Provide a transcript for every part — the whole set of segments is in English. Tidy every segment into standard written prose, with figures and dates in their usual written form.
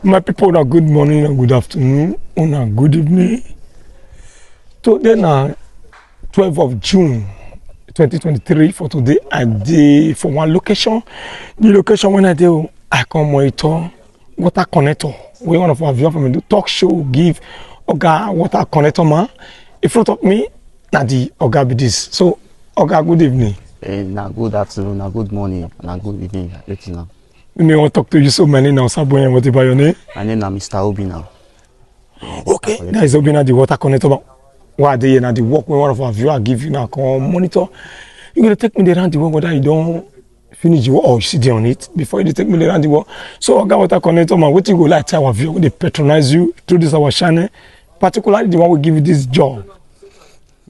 My people, una good morning and good afternoon, una good evening. Today na 12th of June 2023. For today, I did for one location. The location when I do, I come monitor water connector. We one of our viewers from the talk show give Oga water connector man. In front of me, na the Oga be this. So Oga, good evening. Now good afternoon, now good morning, now good evening. Now. We may want to talk to you so many now. Saboy, what about your name? My name is Mr. Obi now. Okay, that is Obi now the water connector. But why they now the work when one of our viewers give you now come monitor. You're gonna take me around the work whether you don't finish the work or you sit there on it before you take me around the work. So Oga water connector man, what you go like tell our viewer they patronize you through this our channel, particularly the one we give you this job.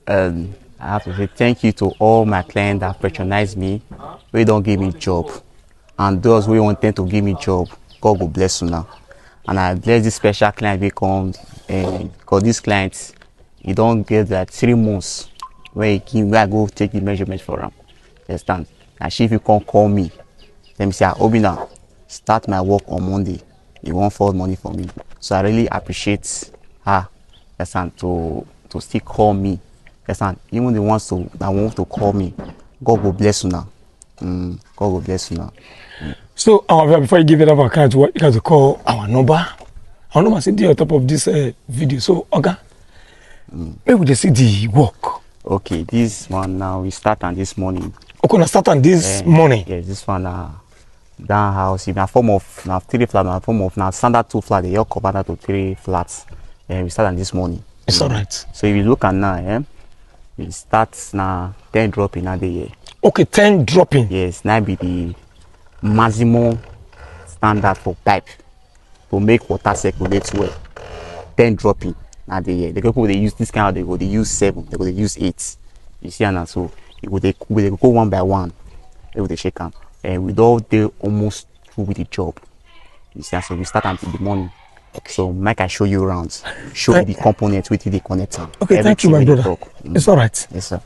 I have to say thank you to all my clients that patronize me. We don't give me job. And those who want to give me job, God will bless you now. And I bless this special client because this client, he don't get that 3 months where I go take the measurement for him. Understand? And if you can't call me, let me say, Obi now, start my work on Monday. You won't fall money for me. So I really appreciate her, understand, to still call me. Understand? Even the ones that want to call me, God will bless you now. God will bless you now. So before you give it up account, what you got to call our number. Our number is there on top of this video. So Oga, where would they see the work? Okay, this one now we start on this morning. Okay, now start on this morning. Yes, this one down house in a form of now 3 flats, in a form of now standard 2 flats. They all covered to 3 flats. We start on this morning. It's alright. So if you look at now, it starts now 10 dropping a day. Okay, 10 dropping. Yes, now be the maximum standard for pipe to make water circulate well. 10 dropping a day. The people they use this kind of they use 7, they use 8. You see, and so they go one by one. They will shake them, and we all they almost through with the job. You see, so we start until the morning. So Mike, I show you around, show you the components with the connector. Okay, thank you, my brother. It's all right. Yes, sir.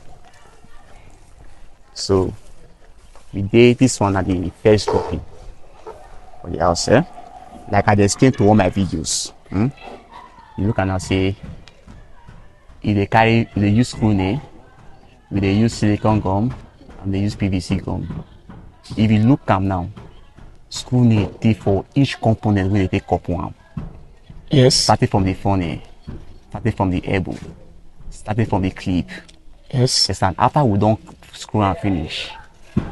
So we did this one at the first dropping for the house, like I explained to all my videos. You look and I say, if they use screw nail, if they use silicone gum, and they use PVC gum. If you look at now, screw nail for each component where they take up one. Yes. Starting from the funnel, starting from the elbow, starting from the clip. Yes. Yes, and after we don't screw and finish,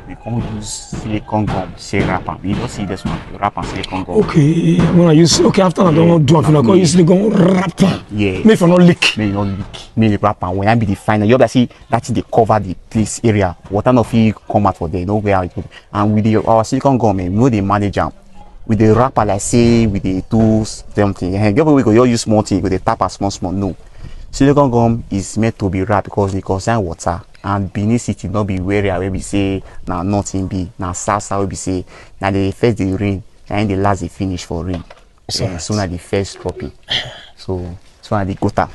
we can use silicone gum, say wrapper. You don't see this one, wrap and silicone gum. Okay, when I use after I don't do it, I use silicone wrapper. Yeah. Make for not leak. Make not leak. Make the wrapper. When I be the final, you see that's the cover the place area. Water not feel come out for there, no where it would. And with our silicone gum, we know the manager. With the wrapper, like say with the tools, something. And we go use small thing with the tap as small. No. Silicone gum is meant to be wrapped because it contains water. And Benin City not be where we say now nothing be now South we say now the first the rain and the last the finish for rain. So now the first dropping. So now the gutter.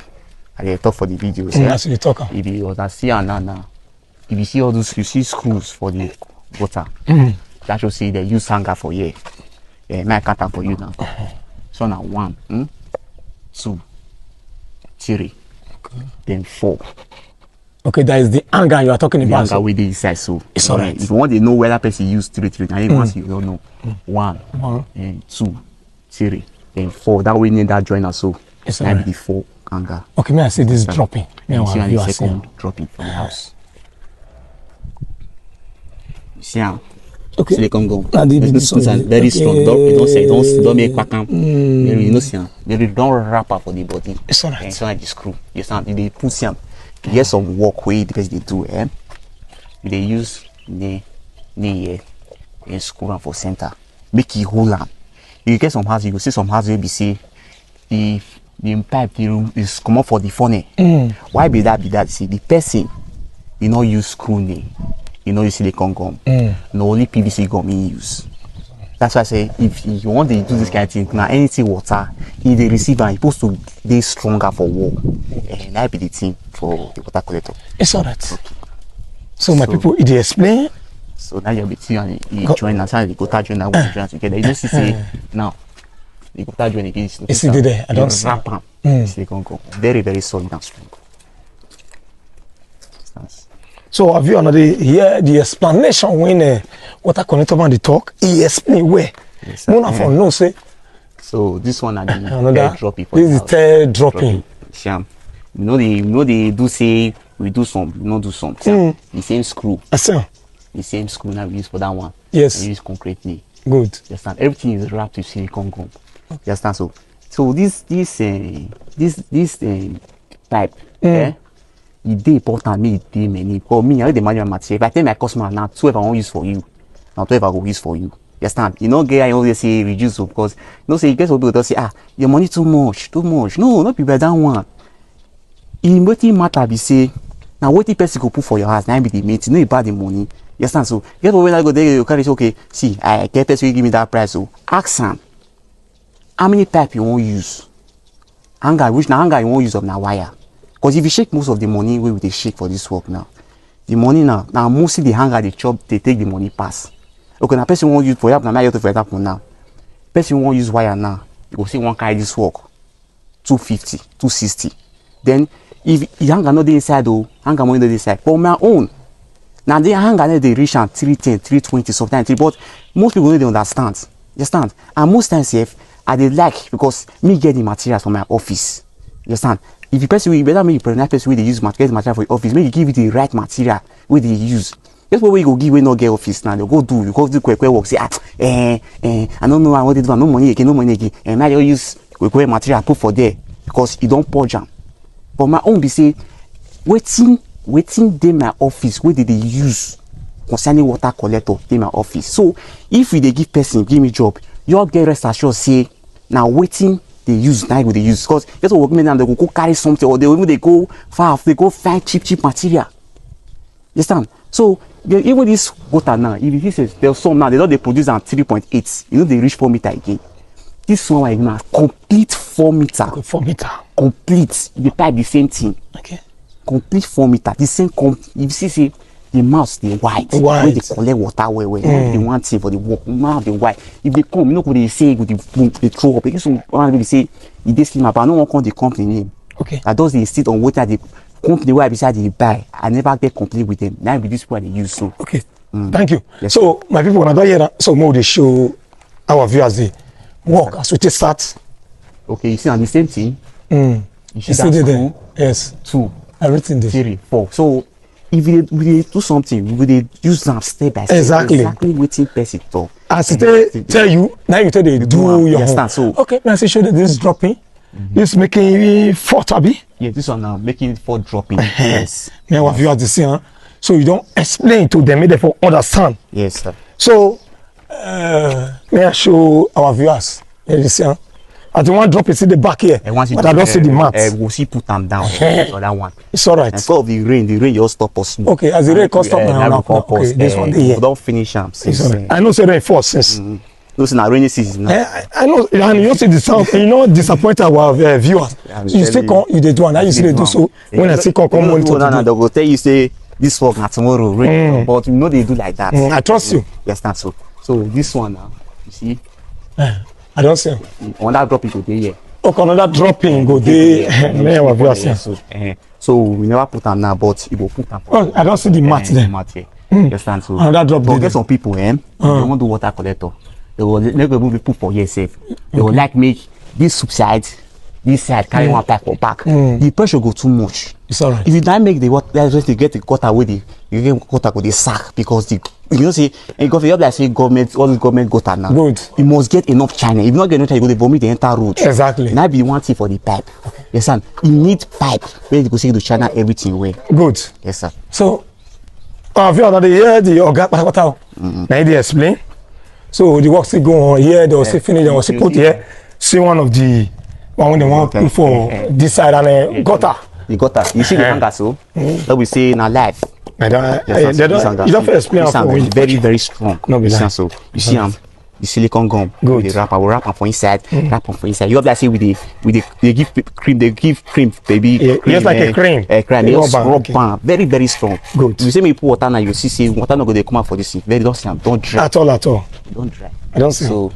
I talk for the videos. That's the talker. If you see now, if you see all those you see screws for the gutter, that should say they use hanger for here. My cutter for you now. So now 1, 2, 3, then 4. Okay, that is the anger you are talking about. The anger with the size, so it's alright. If you want to know whether person use 3, and once you don't know 1, and 2, 3, then 4. That way need that joiner so it's that be the 4 anger. Okay, may I see this dropping? You see the second dropping from the house. You see how? Okay. Silicone gum. This is very strong. Don't make quack. You know, see, they don't wrap up for the body. It's alright. It's like the screw. You see, they put some. Yes, some work way the person they do. They use knee and screw them for center. Make it hold on. You get some houses. You see some houses. You see the pipe is come up for the funnel. Why be that? See the person, you know, use screw nail. You know, you silicone gum. No, only PVC gum you use. That's why I say if you want to do this kind of thing, now anything water, if the receiver is supposed to be stronger for wall, and that be the thing for the water collector. It's alright. Okay. So my people, they explain. So now you'll be seeing you join and say the go join and join together. You just see now You go start join again. You see there, I don't see. Wrap am. Silicon gum. Very, very solid and strong. So have you already hear the explanation when water connector man dey talk? He explain where. Yes, Mona for no say. So this one are the Another. dropping. This is the third dropping. Sham. You know they do say we do some, we not do some. The same screw. I see. The same screw now we use for that one. Yes. We use concretely. Good. You understand? Everything is wrapped with silicone gum. You understand? So this pipe, it dey important me it dey many. For me, I dey manage my material. If I tell my customer now 12 I won't use for you, now 12 I go use for you. You understand? You know, I always say reduce because you know say you get some people that say your money too much. No, not be by that one. In wetin matter be say now wetin person go put for your house, now be the mate, no about the money. You understand? So get when I go there, you carry say, okay, see, I get person will give me that price. So ask him how many pipe you won't use. Hanger, which now hanger you won't use of now wire. Because if you shake most of the money, where will they shake for this work now? The money now mostly the hanger they chop, they take the money pass. Okay, now person won't use for example, now for example now. Person won't use wire now. You go see one carry this work 250, 260. Then if the hanger not the inside though, hanger money not the inside. For my own. Now the hanger they reach at 310, 320 sometimes, but most people don't understand. You understand? And most times if I dey like because me get the materials for my office. You understand? If the person will better make you present person where they use material for your office, make you give it the right material where they use. That's where you go give way not get office now. They go do quick work. Say I don't know what they do, no money again. And now they use quick material put for there because you don't purge them. But my own be say waiting dey my office where did they use concerning water collector dey my office. So if we dey give person give me job, you all get rest assured say now waiting they use now they use because that's what workmen now they go carry something or they go far off, they go find cheap material. You understand? So even this water now, if this is there's some now they don't they produce at 3.8, you know they reach 4 meter again. This one right now complete 4 meter. 4 meter. Complete. The type the same thing. Okay. Complete 4 meter. The same if you see the mouse they white. Where they collect water where they want thing for the work. Now they white. If they come, you know what they say with the boom, they throw up. Because some they say if they slim up, I don't want to call the company name. Okay. I does they sit on water the company where beside they buy. I never get complete with them. Now be this what they use so. Okay. Thank you. Yes, so my people when I don't hear that, so more they show our viewers the work as we just start. Okay, you see on the same thing. You see that there? Yes. 2, everything there. 3, 4. So if we do something, we dey use them step by step. Exactly waiting person talk. As they tell you, now you tell they do your understand. So okay, now I show that this is dropping. This making 4 tabby. Yeah, this one now making 4 dropping. Yes. Now our viewers see, huh? So you don't explain to them, therefore understand. Yes, sir. So may I show our viewers? You see, huh? I don't want to drop it in the back here, but I don't see the mat. We'll see put them down. So that one. It's all right. And for the rain just stop us. Okay, as the rain comes stop now. Okay, this one here. Don't finish them. I know say rain falls since. No, it's not rainy season now. I know, and you see the sound. You know, disappoint our viewers. So you still come, you dey do, and now you see they do so. When I see come monitor, they go tell you say this work na tomorrow rain, but you know they do like that. I trust you. Yes, not so. So this one now, you see. I don't see. Another dropping go there here. Okay, another dropping go there. So we never put them now, but you go put them. Oh, I don't see the mat there. Yes, and so. Another drop. But get some people, they want to water collector. They will never move put for yourself. They will like make this subside, this side carry one pipe or back. The pressure go too much. It's alright. If you don't make the water, just to get the gutter with you get gutter with the sack because the you know say and because you have like say government all the government gutter now. Good. You must get enough channel. If you not get enough channel, you go to vomit the entire road. Exactly. Now be one thing for the pipe. Yes, sir. You need pipe where you go see to channel everything away. Good. Yes, sir. So if you already hear the Oga now they explain. So the work still go on here, they will still finish, they will still put here. See one of the one when they want put for this side and gutter. The gutter. You see the hanger so that we say now live. You don't explain how very, very strong. No, be like. So you see the silicone gum. Good. The wrapper, we wrap them for inside, wrap them for inside. You have like say they give cream, baby. Yeah, cream, just like a cream. Cream. They just rub bam. Very, very strong. Good. You say me put water now, you see water not go they come out for this thing. Very don't dry. At all. Don't dry. I don't see. So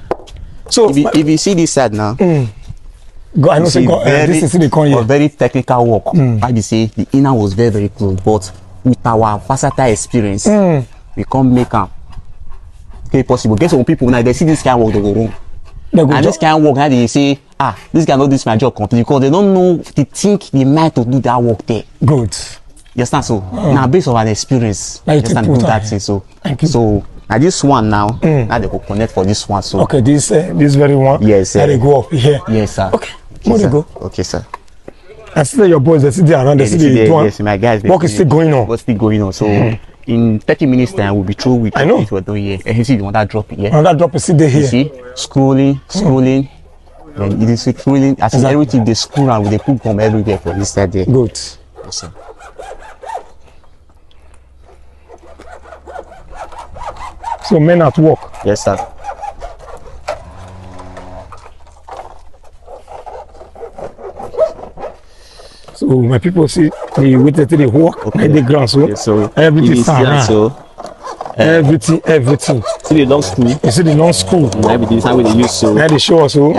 So if you see this side now, go, I know say God, this is the con here. Very technical work. I be say the inner was very close, but with our versatile experience, we can't make am okay possible. Get some people now they see this kind of work they go wrong. And this kind of work now they say, this guy not this my job completely because they don't know they think they might to do that work there. Good. You understand? So now based on our experience, you understand do that thing. So now this one now they go connect for this one. So okay, this very one. Yes, sir. They go up here. Yes, sir. Okay. More they go. Okay, sir. I see your boys, they sit there around, they see the one. Yes, my guys. Work is still going on. What's still going on? So in 30 minutes time, we'll be through with I know. what we're doing here. And you see the one that drop here. Another drop is still there here. You see, scrolling. Then it is scrolling. I see everything they scroll and they put from everywhere for this side there. Good. Yes, sir. So men at work. Yes, sir. So my people see the way that they work, okay. The ground, so, yes, so everything everything. See the long screw. You see the long screw. Everything is how they use so. Now they show us so.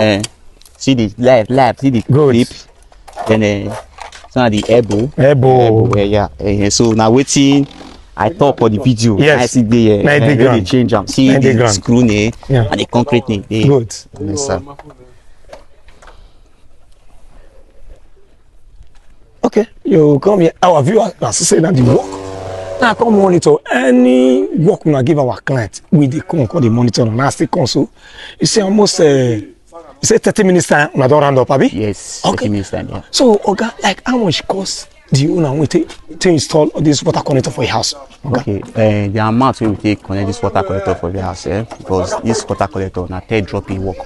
See the lab, see the clip. Then some of the elbow. Yeah. So now waiting. I talk for the video. Yes. I see the really change them. See the screw and the concrete thing. Good. Yes, sir. Okay, you come here. Our viewers are saying that the work. Now come monitor any work we give our client with the call the monitor and I still console. You see almost you say 30 minutes time we don't round up, abi? Yes. Okay. 30 minutes time, yeah. So Oga, like how much cost do you owner to install this water connector for your house? Okay, the amount we take connect this water collector for the house, because this water collector na 10 dropping work,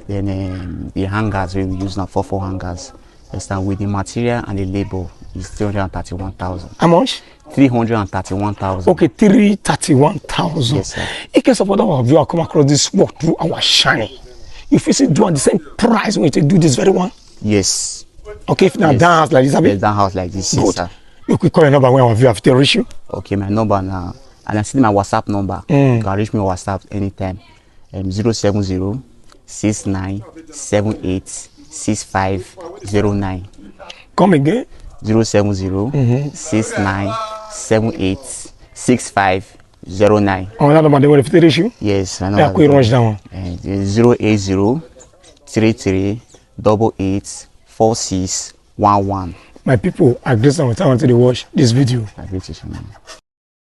Then the hangers we use now for 4 hangers. Understand with the material and the labor is 331,000. How much? 331,000. Okay, 331,000. Yes, sir. In case of other viewer come across this work through our shiny, if you see do at the same price when you do this very one. Yes. Okay, if now down house like this, yes, down house like this. Yes, sir. You could call your number when our viewer have to reach you. Okay, my number now, and I see my WhatsApp number. You can reach me on WhatsApp anytime. 070 69 78 6509. Come again. 070 69 78 6509. Another number they want to reach you? Yes, I know. Yeah, quick rush down. 080 33 88 4611. My people, I greet them with time until they watch this video. I greet you.